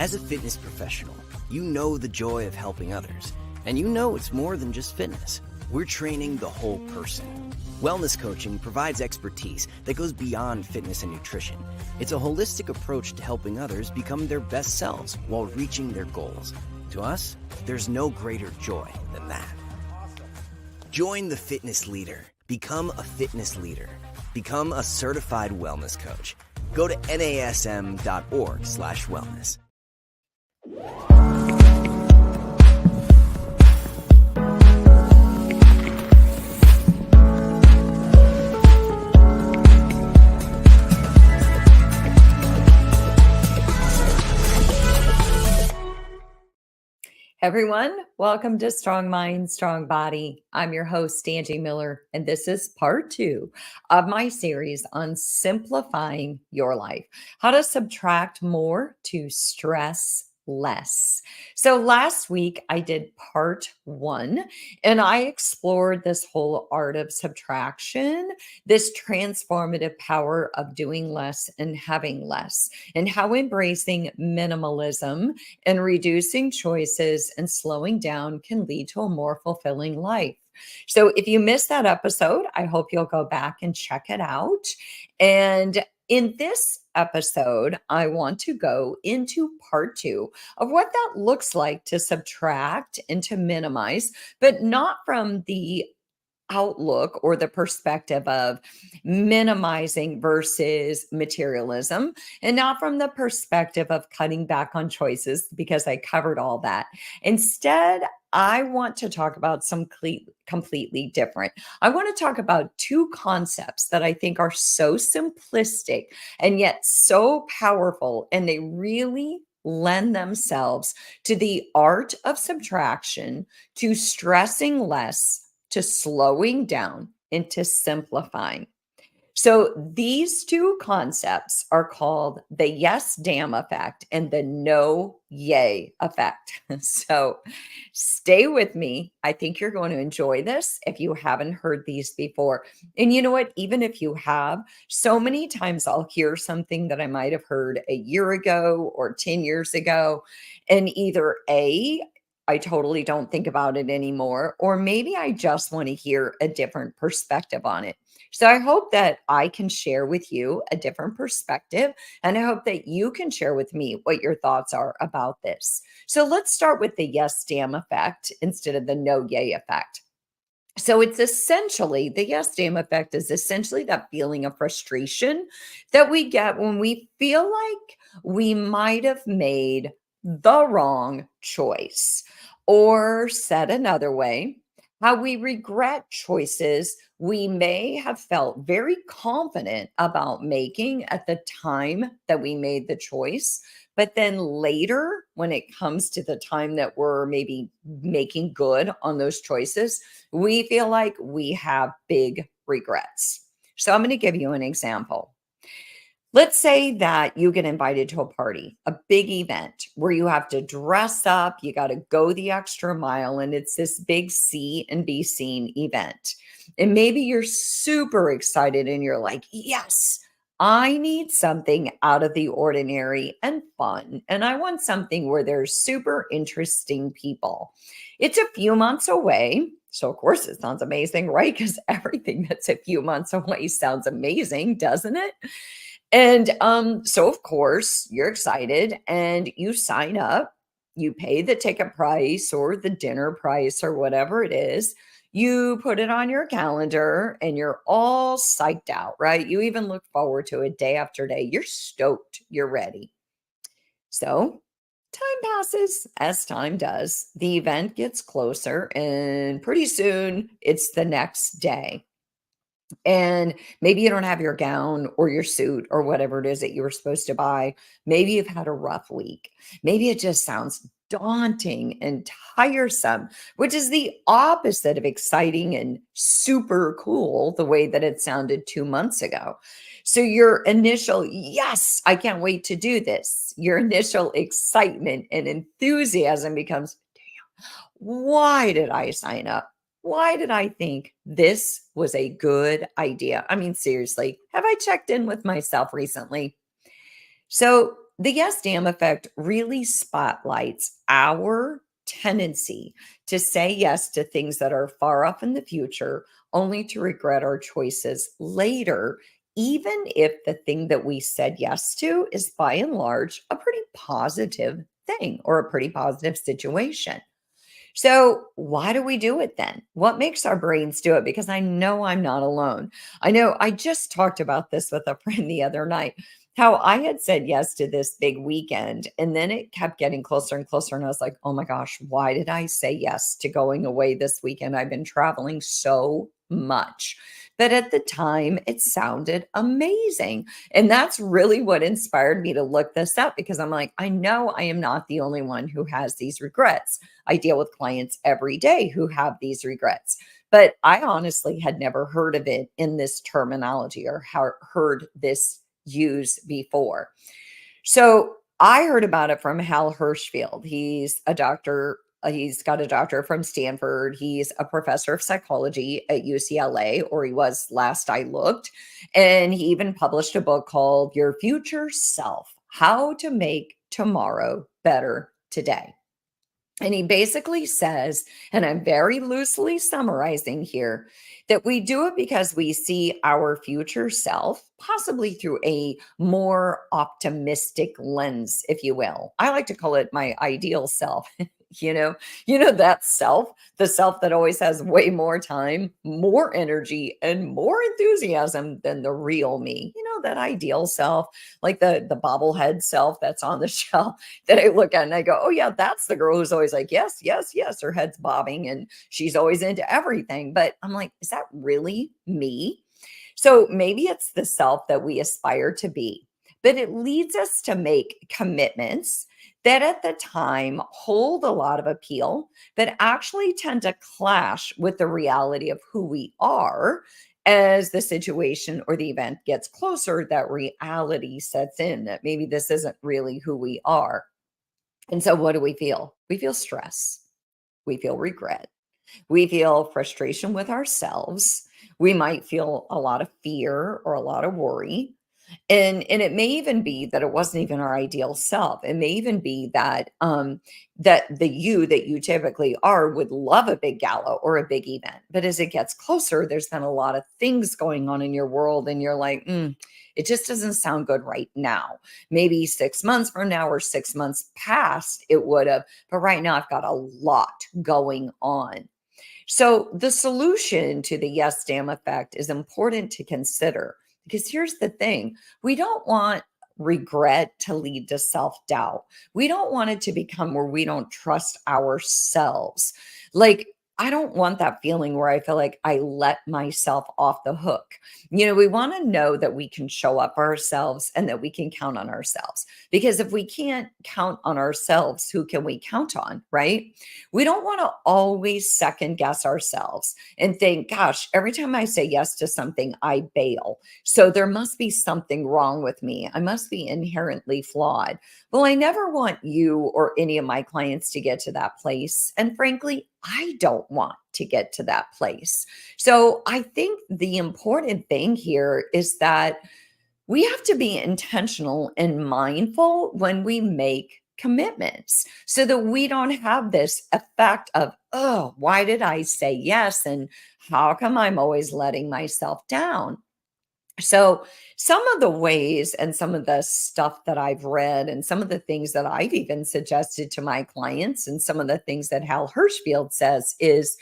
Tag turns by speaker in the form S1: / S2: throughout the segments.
S1: As a fitness professional, you know the joy of helping others, and you know it's more than just fitness. We're training the whole person. Wellness coaching provides expertise that goes beyond fitness and nutrition. It's a holistic approach to helping others become their best selves while reaching their goals. To us, there's no greater joy than that. Join the fitness leader. Become a fitness leader. Become a certified wellness coach. Go to nasm.org/wellness.
S2: Everyone, welcome to Strong Mind, Strong Body. I'm your host, Angie Miller, and this is part 2 of my series on simplifying your life, how to subtract more to stress less. So last week I did part 1 and I explored this whole art of subtraction, this transformative power of doing less and having less, and how embracing minimalism and reducing choices and slowing down can lead to a more fulfilling life. So if you missed that episode, I hope you'll go back and check it out. And in this episode, I want to go into part 2 of what that looks like to subtract and to minimize, but not from the outlook or the perspective of minimizing versus materialism, and not from the perspective of cutting back on choices, because I covered all that. Instead, I want to talk about something completely different. I want to talk about 2 concepts that I think are so simplistic and yet so powerful, and they really lend themselves to the art of subtraction, to stressing less, to slowing down, and to simplifying. So these 2 concepts are called the yes damn effect and the no yay effect. So stay with me. I think you're going to enjoy this if you haven't heard these before. And you know what? Even if you have, so many times I'll hear something that I might have heard a year ago or 10 years ago, and either I totally don't think about it anymore, or maybe I just want to hear a different perspective on it. So I hope that I can share with you a different perspective, and I hope that you can share with me what your thoughts are about this. So let's start with the yes damn effect instead of the no yay effect. So it's essentially, the yes damn effect is essentially that feeling of frustration that we get when we feel like we might have made the wrong choice. Or said another way, how we regret choices we may have felt very confident about making at the time that we made the choice. But then later, when it comes to the time that we're maybe making good on those choices, we feel like we have big regrets. So I'm going to give you an example. Let's say that you get invited to a party, a big event where you have to dress up, you got to go the extra mile, and it's this big see and be seen event. And maybe you're super excited and you're like, yes, I need something out of the ordinary and fun. And I want something where there's super interesting people. It's a few months away. So, of course, it sounds amazing, right? Because everything that's a few months away sounds amazing, doesn't it? And so, of course, you're excited and you sign up, you pay the ticket price or the dinner price or whatever it is. You put it on your calendar and you're all psyched out, right? You even look forward to it day after day. You're stoked. You're ready. So time passes as time does. The event gets closer and pretty soon it's the next day. And maybe you don't have your gown or your suit or whatever it is that you were supposed to buy. Maybe you've had a rough week. Maybe it just sounds daunting and tiresome, which is the opposite of exciting and super cool, the way that it sounded 2 months ago. So your initial, yes, I can't wait to do this, your initial excitement and enthusiasm becomes, why did I sign up? Why did I think this was a good idea? I mean, seriously, have I checked in with myself recently? So the yes damn effect really spotlights our tendency to say yes to things that are far off in the future, only to regret our choices later, even if the thing that we said yes to is by and large a pretty positive thing or a pretty positive situation. So, why do we do it then? What makes our brains do it? Because I know I'm not alone. I know I just talked about this with a friend the other night, how I had said yes to this big weekend, and then it kept getting closer and closer. And I was like, oh my gosh, why did I say yes to going away this weekend? I've been traveling so much. But at the time, it sounded amazing. And that's really what inspired me to look this up because I'm like, I know I am not the only one who has these regrets. I deal with clients every day who have these regrets. But I honestly had never heard of it in this terminology or heard this used before. So I heard about it from Hal Hirschfield. He's a doctor. He's got a doctorate from Stanford. He's a professor of psychology at UCLA, or he was last I looked. And he even published a book called Your Future Self: How to Make Tomorrow Better Today. And he basically says, and I'm very loosely summarizing here, that we do it because we see our future self, possibly through a more optimistic lens, if you will. I like to call it my ideal self. you know, that self, the self that always has way more time, more energy, and more enthusiasm than the real me. That ideal self, like the bobblehead self that's on the shelf that I look at and I go, oh, yeah, that's the girl who's always like, yes, yes, yes. Her head's bobbing and she's always into everything. But I'm like, is that really me? So maybe it's the self that we aspire to be, but it leads us to make commitments that at the time hold a lot of appeal, but actually tend to clash with the reality of who we are. As the situation or the event gets closer, that reality sets in that maybe this isn't really who we are. And so what do we feel? We feel stress. We feel regret. We feel frustration with ourselves. We might feel a lot of fear or a lot of worry. And it may even be that it wasn't even our ideal self. It may even be that that the you that you typically are would love a big gala or a big event. But as it gets closer, there's been a lot of things going on in your world, and you're like, it just doesn't sound good right now. Maybe 6 months from now or 6 months past, it would have. But right now, I've got a lot going on. So, the solution to the yes, damn effect is important to consider because here's the thing: we don't want regret to lead to self doubt. We don't want it to become where we don't trust ourselves. Like, I don't want that feeling where I feel like I let myself off the hook. We want to know that we can show up for ourselves and that we can count on ourselves. Because if we can't count on ourselves, who can we count on, right? We don't want to always second guess ourselves and think, gosh, every time I say yes to something, I bail. So there must be something wrong with me. I must be inherently flawed. Well, I never want you or any of my clients to get to that place. And frankly, I don't want to get to that place. So I think the important thing here is that we have to be intentional and mindful when we make commitments so that we don't have this effect of, oh, why did I say yes? And how come I'm always letting myself down? So, some of the ways and some of the stuff that I've read, and some of the things that I've even suggested to my clients, and some of the things that Hal Hirschfield says is,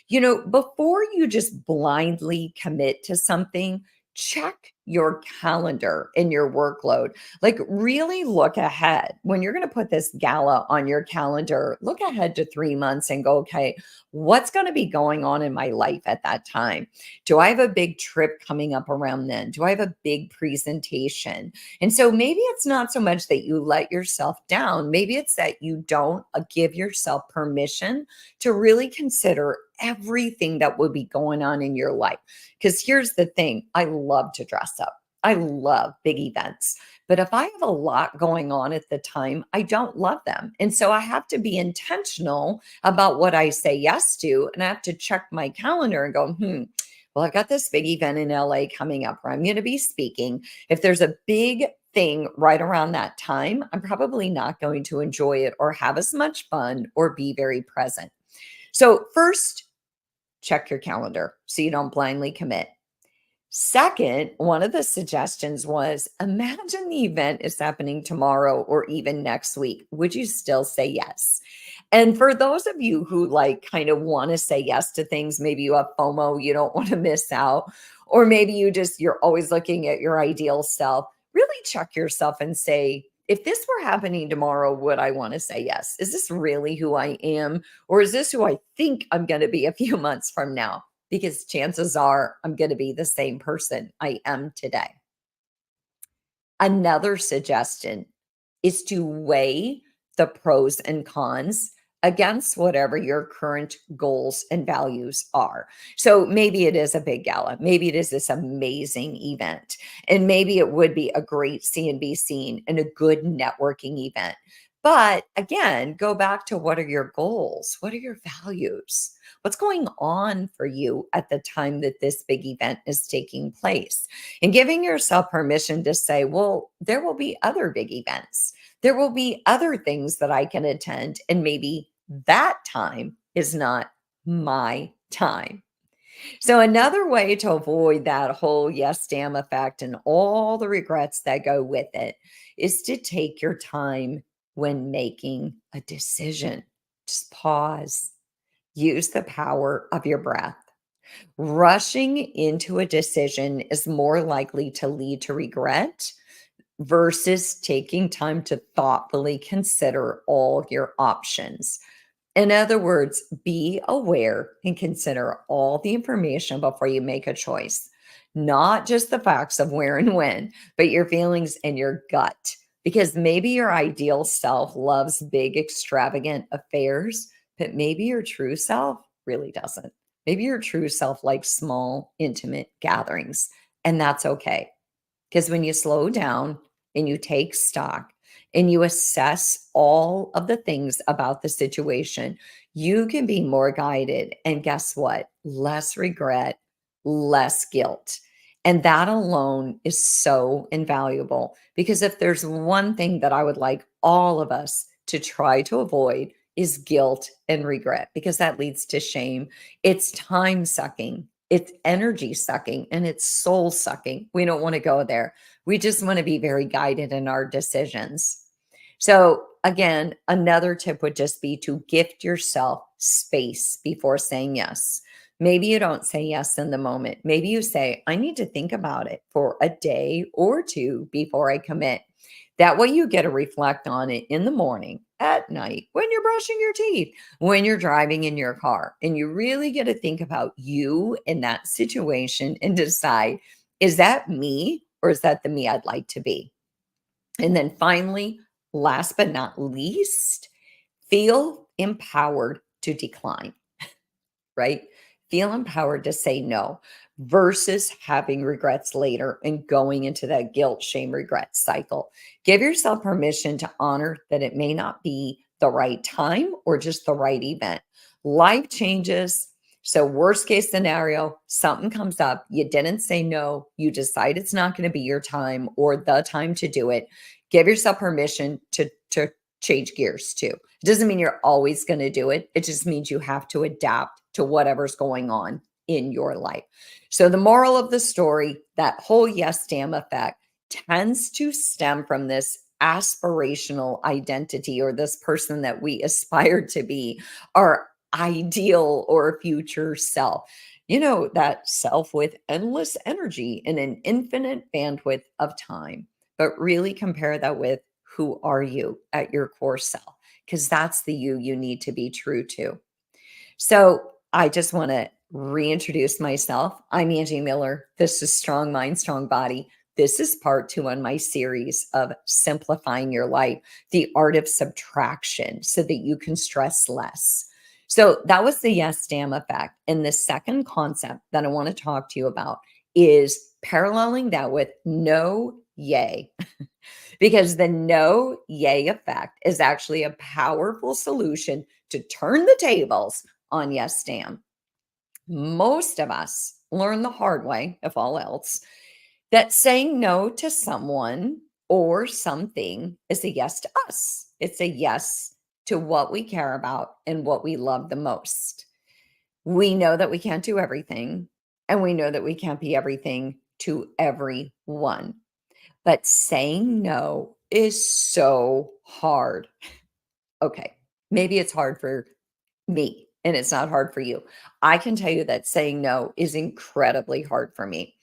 S2: before you just blindly commit to something, check your calendar and your workload. Like, really look ahead. When you're going to put this gala on your calendar, look ahead to 3 months and go, okay, what's going to be going on in my life at that time? Do I have a big trip coming up around then? Do I have a big presentation? And so maybe it's not so much that you let yourself down. Maybe it's that you don't give yourself permission to really consider everything that would be going on in your life. Because here's the thing: I love to dress up. I love big events. But if I have a lot going on at the time, I don't love them. And so I have to be intentional about what I say yes to. And I have to check my calendar and go, well, I've got this big event in LA coming up where I'm going to be speaking. If there's a big thing right around that time, I'm probably not going to enjoy it or have as much fun or be very present. So, first, check your calendar so you don't blindly commit. Second, one of the suggestions was imagine the event is happening tomorrow or even next week. Would you still say yes? And for those of you who like kind of want to say yes to things, maybe you have FOMO, you don't want to miss out, or maybe you're always looking at your ideal self, really check yourself and say, if this were happening tomorrow, would I want to say yes? Is this really who I am? Or is this who I think I'm going to be a few months from now? Because chances are I'm going to be the same person I am today. Another suggestion is to weigh the pros and cons against whatever your current goals and values are. So maybe it is a big gala, maybe it is this amazing event, and maybe it would be a great see and be seen and a good networking event. But again, go back to what are your goals? What are your values? What's going on for you at the time that this big event is taking place? And giving yourself permission to say, well, there will be other big events. There will be other things that I can attend. And maybe that time is not my time. So, another way to avoid that whole yes, damn effect and all the regrets that go with it is to take your time when making a decision. Just pause, use the power of your breath. Rushing into a decision is more likely to lead to regret versus taking time to thoughtfully consider all your options. In other words, be aware and consider all the information before you make a choice, not just the facts of where and when, but your feelings and your gut. Because maybe your ideal self loves big, extravagant affairs, but maybe your true self really doesn't. Maybe your true self likes small, intimate gatherings, and that's okay. Because when you slow down and you take stock and you assess all of the things about the situation, you can be more guided. And guess what? Less regret, less guilt. And that alone is so invaluable because if there's one thing that I would like all of us to try to avoid is guilt and regret because that leads to shame. It's time sucking. It's energy sucking and it's soul sucking. We don't want to go there. We just want to be very guided in our decisions. So, again, another tip would just be to gift yourself space before saying yes. Maybe you don't say yes in the moment. Maybe you say, I need to think about it for a day or two before I commit. That way, you get to reflect on it in the morning, at night, when you're brushing your teeth, when you're driving in your car, and you really get to think about you in that situation and decide, is that me or is that the me I'd like to be? And then finally, last but not least, feel empowered to decline, right? Feel empowered to say no versus having regrets later and going into that guilt, shame, regret cycle. Give yourself permission to honor that it may not be the right time or just the right event. Life changes. So, worst case scenario, something comes up, you didn't say no, you decide it's not going to be your time or the time to do it. Give yourself permission to change gears too. It doesn't mean you're always going to do it. It just means you have to adapt to whatever's going on in your life. So the moral of the story, that whole yes damn effect tends to stem from this aspirational identity or this person that we aspire to be, our ideal or future self. You know, that self with endless energy and an infinite bandwidth of time. But really compare that with who are you at your core self? Because that's the you need to be true to. So I just want to reintroduce myself. I'm Angie Miller. This is Strong Mind, Strong Body. This is part 2 on my series of simplifying your life, the art of subtraction so that you can stress less. So that was the yes, damn effect. And the second concept that I want to talk to you about is paralleling that with no, yay. Because the no yay effect is actually a powerful solution to turn the tables on yes, damn. Most of us learn the hard way, if all else, that saying no to someone or something is a yes to us. It's a yes to what we care about and what we love the most. We know that we can't do everything, and we know that we can't be everything to everyone. But saying no is so hard. Okay, maybe it's hard for me and it's not hard for you. I can tell you that saying no is incredibly hard for me.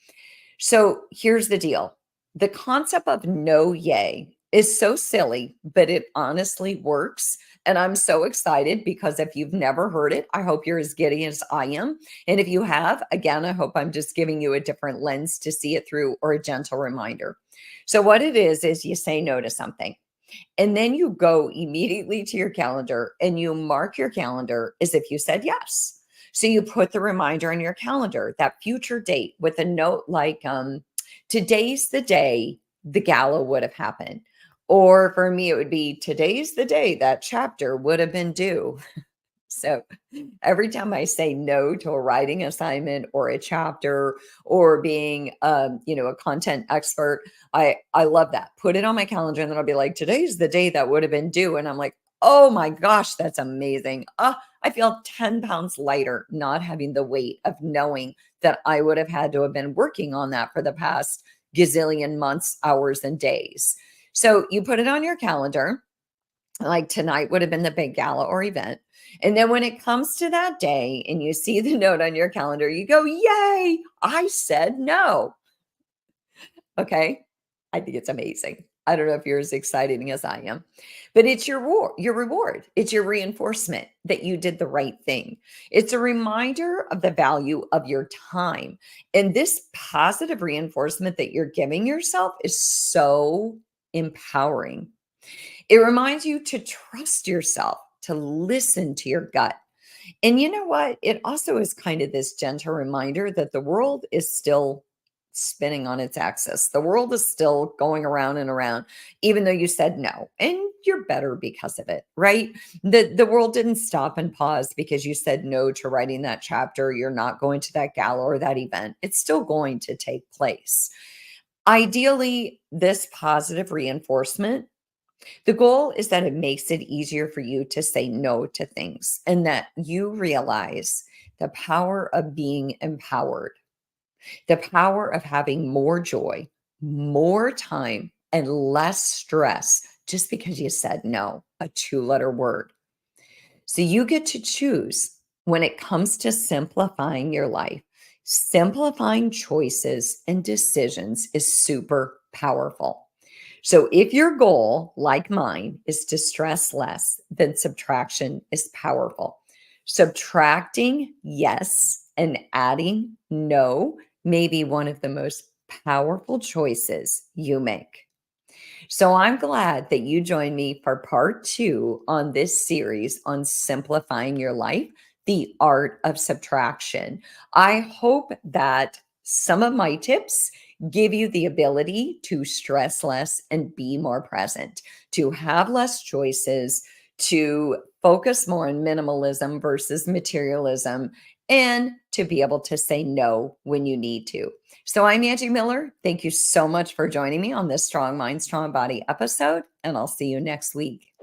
S2: So here's the deal. The concept of no yay is so silly, but it honestly works. And I'm so excited because if you've never heard it, I hope you're as giddy as I am. And if you have, again, I hope I'm just giving you a different lens to see it through or a gentle reminder. So, what it is you say no to something. And then you go immediately to your calendar and you mark your calendar as if you said yes. So you put the reminder on your calendar, that future date with a note like, today's the day the gala would have happened. Or for me, it would be today's the day that chapter would have been due. So every time I say no to a writing assignment or a chapter or being, a content expert, I love that. Put it on my calendar, and then I'll be like, today's the day that would have been due. And I'm like, oh my gosh, that's amazing. I feel 10 pounds lighter not having the weight of knowing that I would have had to have been working on that for the past gazillion months, hours, and days. So you put it on your calendar. Like tonight would have been the big gala or event. And then when it comes to that day and you see the note on your calendar, you go, yay, I said no. Okay. I think it's amazing. I don't know if you're as exciting as I am, but it's your reward. It's your reinforcement that you did the right thing. It's a reminder of the value of your time. And this positive reinforcement that you're giving yourself is so empowering. It reminds you to trust yourself, to listen to your gut. And you know what? It also is kind of this gentle reminder that the world is still spinning on its axis. The world is still going around and around, even though you said no. And you're better because of it, right? The world didn't stop and pause because you said no to writing that chapter. You're not going to that gala or that event. It's still going to take place. Ideally, this positive reinforcement, the goal is that it makes it easier for you to say no to things and that you realize the power of being empowered, the power of having more joy, more time, and less stress just because you said no, a 2-letter word. So you get to choose when it comes to simplifying your life. Simplifying choices and decisions is super powerful. So if your goal, like mine, is to stress less, then subtraction is powerful. Subtracting yes and adding no may be one of the most powerful choices you make. So I'm glad that you joined me for part 2 on this series on simplifying your life, the art of subtraction. I hope that some of my tips give you the ability to stress less and be more present, to have less choices, to focus more on minimalism versus materialism, and to be able to say no when you need to. So I'm Angie Miller. Thank you so much for joining me on this Strong Mind, Strong Body episode, and I'll see you next week.